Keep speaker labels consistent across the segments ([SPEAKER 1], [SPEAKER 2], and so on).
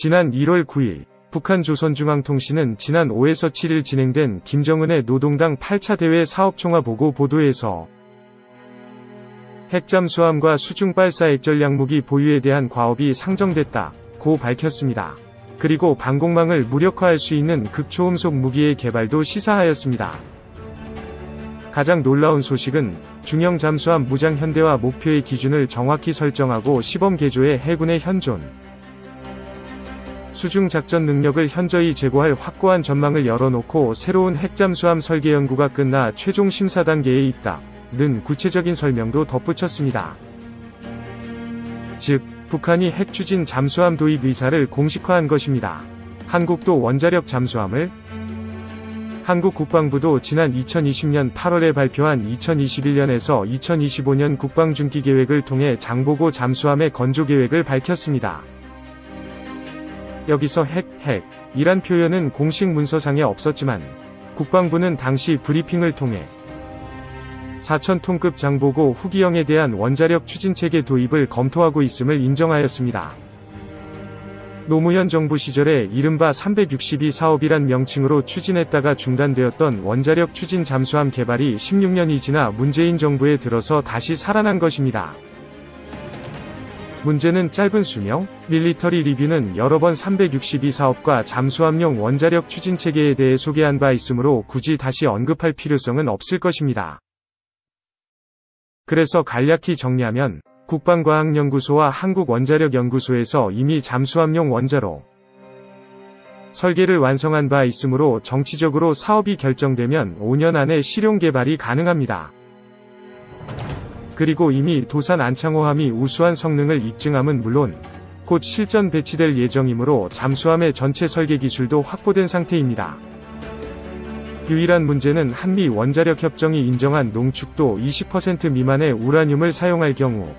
[SPEAKER 1] 지난 1월 9일 북한 조선중앙통신은 지난 5에서 7일 진행된 김정은의 노동당 8차 대회 사업총화보고 보도에서 핵잠수함과 수중발사 액전략무기 보유에 대한 과업이 상정됐다고 밝혔습니다. 그리고 방공망을 무력화할 수 있는 극초음속 무기의 개발도 시사하였습니다. 가장 놀라운 소식은 중형 잠수함 무장 현대화 목표의 기준을 정확히 설정하고 시범 개조해 해군의 현존 수중 작전 능력을 현저히 제고할 확고한 전망을 열어놓고 새로운 핵잠수함 설계 연구가 끝나 최종 심사 단계에 있다는 구체적인 설명도 덧붙였습니다. 즉, 북한이 핵 추진 잠수함 도입 의사를 공식화한 것입니다. 한국도 원자력 잠수함을 한국 국방부도 지난 2020년 8월에 발표한 2021년에서 2025년 국방중기계획을 통해 장보고 잠수함의 건조계획을 밝혔습니다. 여기서 핵이란 표현은 공식 문서상에 없었지만 국방부는 당시 브리핑을 통해 4,000톤급 장보고 후기형에 대한 원자력 추진체계 도입을 검토하고 있음을 인정하였습니다. 노무현 정부 시절에 이른바 362 사업이란 명칭으로 추진했다가 중단되었던 원자력 추진 잠수함 개발이 16년이 지나 문재인 정부에 들어서 다시 살아난 것입니다. 문제는 짧은 수명, 밀리터리 리뷰는 여러 번 362 사업과 잠수함용 원자력 추진체계에 대해 소개한 바 있으므로 굳이 다시 언급할 필요성은 없을 것입니다. 그래서 간략히 정리하면 국방과학연구소와 한국원자력연구소에서 이미 잠수함용 원자로 설계를 완성한 바 있으므로 정치적으로 사업이 결정되면 5년 안에 실용 개발이 가능합니다. 그리고 이미 도산 안창호함이 우수한 성능을 입증함은 물론 곧 실전 배치될 예정이므로 잠수함의 전체 설계 기술도 확보된 상태입니다. 유일한 문제는 한미 원자력 협정이 인정한 농축도 20% 미만의 우라늄을 사용할 경우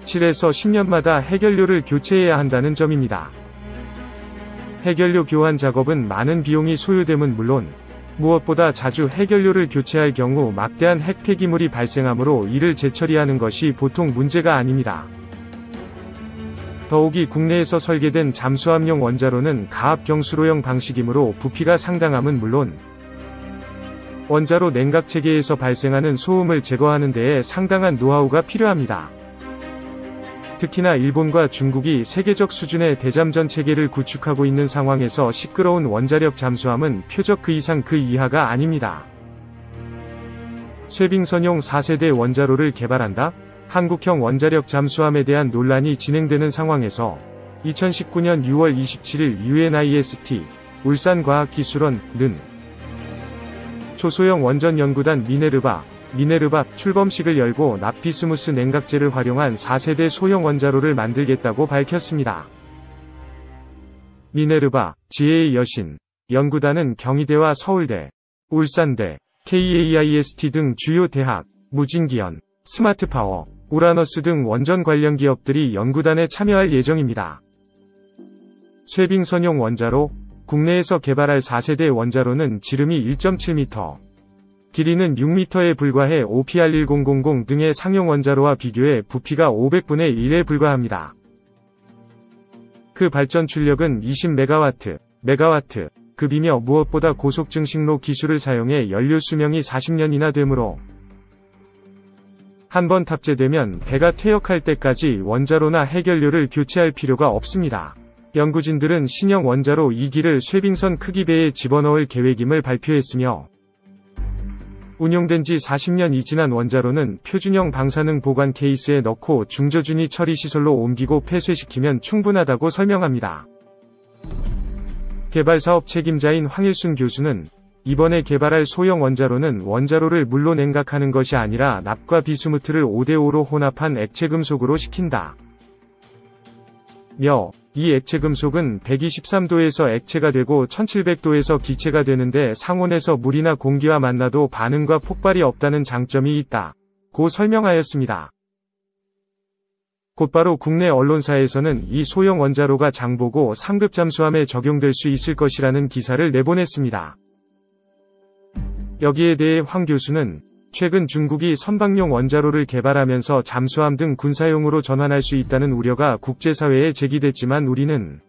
[SPEAKER 1] 7에서 10년마다 해결료를 교체해야 한다는 점입니다. 해결료 교환 작업은 많은 비용이 소요됨은 물론 무엇보다 자주 해결료를 교체할 경우 막대한 핵 폐기물이 발생하므로 이를 재처리하는 것이 보통 문제가 아닙니다. 더욱이 국내에서 설계된 잠수함용 원자로는 가압 경수로형 방식이므로 부피가 상당함은 물론 원자로 냉각체계에서 발생하는 소음을 제거하는 데에 상당한 노하우가 필요합니다. 특히나 일본과 중국이 세계적 수준의 대잠전 체계를 구축하고 있는 상황에서 시끄러운 원자력 잠수함은 표적 그 이상 그 이하가 아닙니다. 쇠빙선용 4세대 원자로를 개발한다? 한국형 원자력 잠수함에 대한 논란이 진행되는 상황에서 2019년 6월 27일 UNIST 울산과학기술원은 초소형 원전연구단 미네르바 출범식을 열고 납비스무스 냉각제를 활용한 4세대 소형 원자로를 만들겠다고 밝혔습니다. 미네르바, 지혜의 여신, 연구단은 경희대와 서울대, 울산대, KAIST 등 주요 대학, 무진기연, 스마트파워, 우라너스 등 원전 관련 기업들이 연구단에 참여할 예정입니다. 쇠빙선용 원자로, 국내에서 개발할 4세대 원자로는 지름이 1.7m, 길이는 6m에 불과해 OPR1000 등의 상용 원자로와 비교해 부피가 500분의 1에 불과합니다. 그 발전 출력은 20MW, 급이며 무엇보다 고속 증식로 기술을 사용해 연료 수명이 40년이나 되므로 한번 탑재되면 배가 퇴역할 때까지 원자로나 해결료를 교체할 필요가 없습니다. 연구진들은 신형 원자로 2기를 쇠빙선 크기 배에 집어넣을 계획임을 발표했으며 운용된 지 40년이 지난 원자로는 표준형 방사능 보관 케이스에 넣고 중저준위 처리 시설로 옮기고 폐쇄시키면 충분하다고 설명합니다. 개발사업 책임자인 황일순 교수는 이번에 개발할 소형 원자로는 원자로를 물로 냉각하는 것이 아니라 납과 비스무트를 5대5로 혼합한 액체금속으로 시킨다. 이 액체금속은 123도에서 액체가 되고 1700도에서 기체가 되는데 상온에서 물이나 공기와 만나도 반응과 폭발이 없다는 장점이 있다고 설명하였습니다. 곧바로 국내 언론사에서는 이 소형 원자로가 장보고 상급 잠수함에 적용될 수 있을 것이라는 기사를 내보냈습니다. 여기에 대해 황 교수는 최근 중국이 선박용 원자로를 개발하면서 잠수함 등 군사용으로 전환할 수 있다는 우려가 국제사회에 제기됐지만 우리는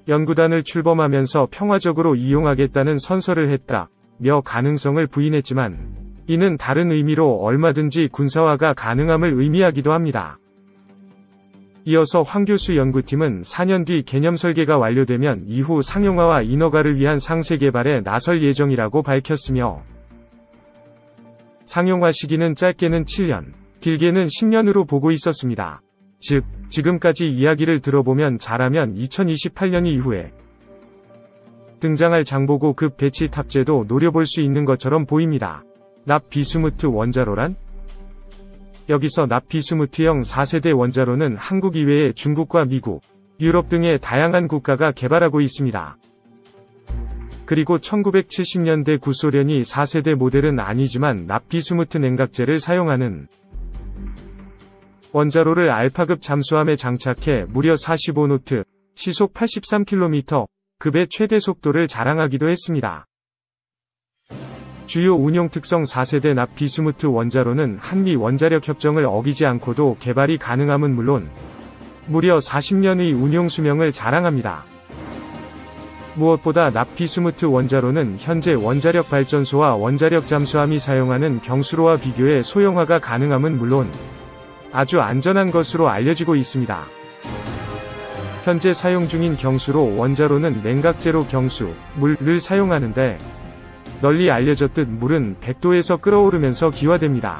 [SPEAKER 1] 연구단을 출범하면서 평화적으로 이용하겠다는 선서를 했다며 가능성을 부인했지만 이는 다른 의미로 얼마든지 군사화가 가능함을 의미하기도 합니다. 이어서 황 교수 연구팀은 4년 뒤 개념 설계가 완료되면 이후 상용화와 인허가를 위한 상세 개발에 나설 예정이라고 밝혔으며 상용화 시기는 짧게는 7년, 길게는 10년으로 보고 있었습니다. 즉, 지금까지 이야기를 들어보면 잘하면 2028년 이후에 등장할 장보고급 배치 탑재도 노려볼 수 있는 것처럼 보입니다. 납 비스무트 원자로란? 여기서 납 비스무트형 4세대 원자로는 한국 이외에 중국과 미국, 유럽 등의 다양한 국가가 개발하고 있습니다. 그리고 1970년대 구소련이 4세대 모델은 아니지만 납 비스무트 냉각제를 사용하는 원자로를 알파급 잠수함에 장착해 무려 45노트, 시속 83km 급의 최대 속도를 자랑하기도 했습니다. 주요 운용 특성 4세대 납 비스무트 원자로는 한미 원자력 협정을 어기지 않고도 개발이 가능함은 물론 무려 40년의 운용 수명을 자랑합니다. 무엇보다 납 비스무트 원자로는 현재 원자력 발전소와 원자력 잠수함이 사용하는 경수로와 비교해 소형화가 가능함은 물론 아주 안전한 것으로 알려지고 있습니다. 현재 사용 중인 경수로 원자로는 냉각제로 경수, 물을 사용하는데 널리 알려졌듯 물은 100도에서 끓어오르면서 기화됩니다.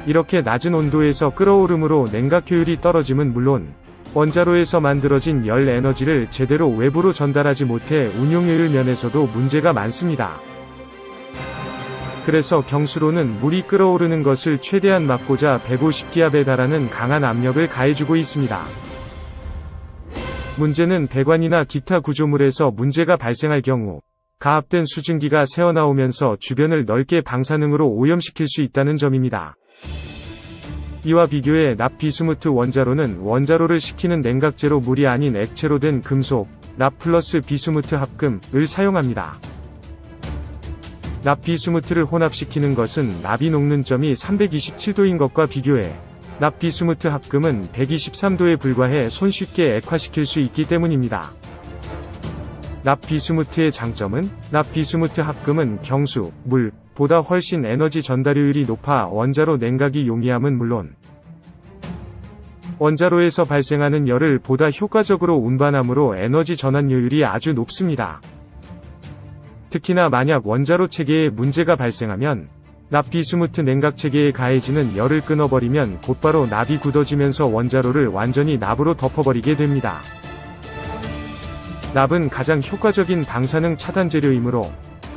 [SPEAKER 1] 이렇게 낮은 온도에서 끓어오름으로 냉각 효율이 떨어짐은 물론 원자로에서 만들어진 열 에너지를 제대로 외부로 전달하지 못해 운용효율 면에서도 문제가 많습니다. 그래서 경수로는 물이 끓어오르는 것을 최대한 막고자 150기압에 달하는 강한 압력을 가해주고 있습니다. 문제는 배관이나 기타 구조물에서 문제가 발생할 경우 가압된 수증기가 새어나오면서 주변을 넓게 방사능으로 오염시킬 수 있다는 점입니다. 이와 비교해 납 비스무트 원자로는 원자로를 식히는 냉각제로 물이 아닌 액체로 된 금속, 납 플러스 비스무트 합금을 사용합니다. 납 비스무트를 혼합시키는 것은 납이 녹는 점이 327도인 것과 비교해 납 비스무트 합금은 123도에 불과해 손쉽게 액화시킬 수 있기 때문입니다. 납 비스무트의 장점은 납 비스무트 합금은 경수, 물보다 훨씬 에너지 전달효율이 높아 원자로 냉각이 용이함은 물론 원자로에서 발생하는 열을 보다 효과적으로 운반함으로 에너지 전환효율이 아주 높습니다. 특히나 만약 원자로 체계에 문제가 발생하면 납 비스무트 냉각 체계에 가해지는 열을 끊어버리면 곧바로 납이 굳어지면서 원자로를 완전히 납으로 덮어버리게 됩니다. 납은 가장 효과적인 방사능 차단 재료이므로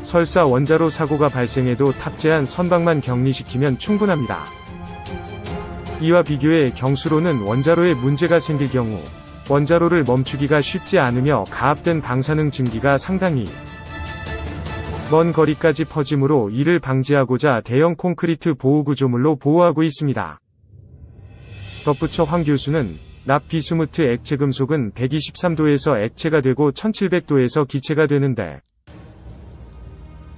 [SPEAKER 1] 설사 원자로 사고가 발생해도 탑재한 선박만 격리시키면 충분합니다. 이와 비교해 경수로는 원자로에 문제가 생길 경우 원자로를 멈추기가 쉽지 않으며 가압된 방사능 증기가 상당히 먼 거리까지 퍼지므로 이를 방지하고자 대형 콘크리트 보호구조물로 보호하고 있습니다. 덧붙여 황 교수는 납 비스무트 액체 금속은 123도에서 액체가 되고 1700도에서 기체가 되는데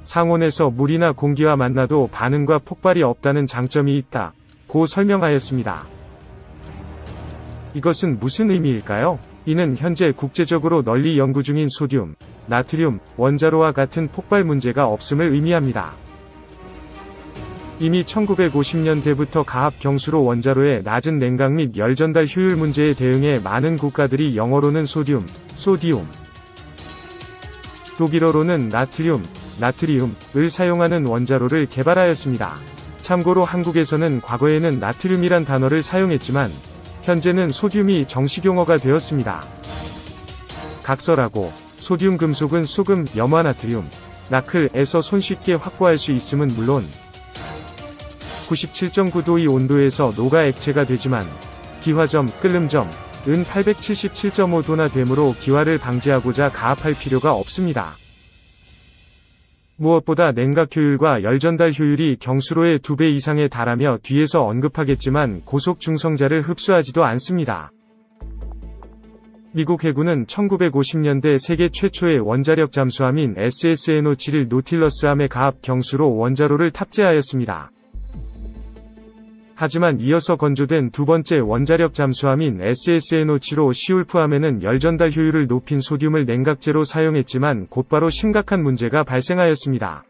[SPEAKER 1] 상온에서 물이나 공기와 만나도 반응과 폭발이 없다는 장점이 있다고 설명하였습니다. 이것은 무슨 의미일까요? 이는 현재 국제적으로 널리 연구 중인 소듐, 나트륨, 원자로와 같은 폭발 문제가 없음을 의미합니다. 이미 1950년대부터 가압 경수로 원자로의 낮은 냉각 및 열 전달 효율 문제에 대응해 많은 국가들이 영어로는 소디움, 독일어로는 나트리움을 사용하는 원자로를 개발하였습니다. 참고로 한국에서는 과거에는 나트륨이란 단어를 사용했지만 현재는 소듐이 정식 용어가 되었습니다. 각설하고 소듐 금속은 소금, 염화나트륨, 나클에서 손쉽게 확보할 수 있음은 물론 97.9도의 온도에서 녹아 액체가 되지만 기화점, 끓음점은 877.5도나 되므로 기화를 방지하고자 가압할 필요가 없습니다. 무엇보다 냉각 효율과 열 전달 효율이 경수로의 2배 이상에 달하며 뒤에서 언급하겠지만 고속 중성자를 흡수하지도 않습니다. 미국 해군은 1950년대 세계 최초의 원자력 잠수함인 SSNO7일 노틸러스함에 가압 경수로 원자로를 탑재하였습니다. 하지만 이어서 건조된 두 번째 원자력 잠수함인 SSNO7호 시울프함에는 열 전달 효율을 높인 소듐을 냉각제로 사용했지만 곧바로 심각한 문제가 발생하였습니다.